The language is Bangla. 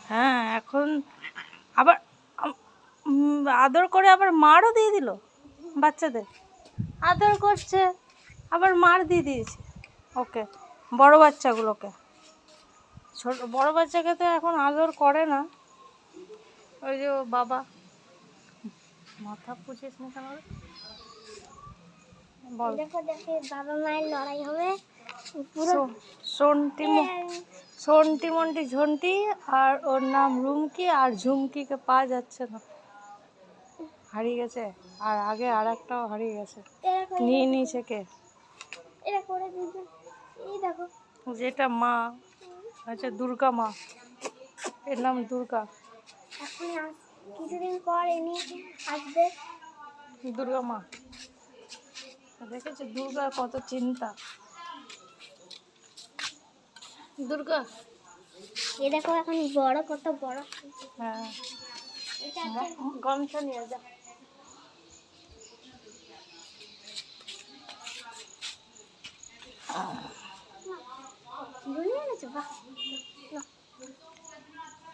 হ্যাঁ, এখন আবার আদর করে আবার মারও দিয়ে দিল বাচ্চাদের। আদর করছে আবার মার দিয়ে দিয়েছে ওকে, বড় বাচ্চাগুলোকে। ছোট বড় বাচ্চাকে তো এখন আদর করে না। ওই যে ও বাবা, মাথা পুছিস না কেন রে? বল। দেখো দেখে বাবা মায়ের লড়াই হবে পুরো। সন্টি মন্টি ঝন্টি, আর ওর নাম রুমকি, আর ঝুমকিকে পাওয়া যাচ্ছে না, হারিয়ে গেছে। আর আগে আর একটাও হারিয়ে গেছে, নিয়ে নিয়েছে কে? এরা করে দিবে। এই দেখো যেটা মা আচ্ছা, দুর্গা মা, এর নাম দুর্গা। এখন কিছুদিন পর এনে আসবে দুর্গা মা, দেখেছো দুর্গার কত চিন্তা। দুর্গা, এ দেখো এখন বড় কত বড়। হ্যাঁ, এটা গামছা নিয়ে যা। ধুয়ে গেছে বাহ।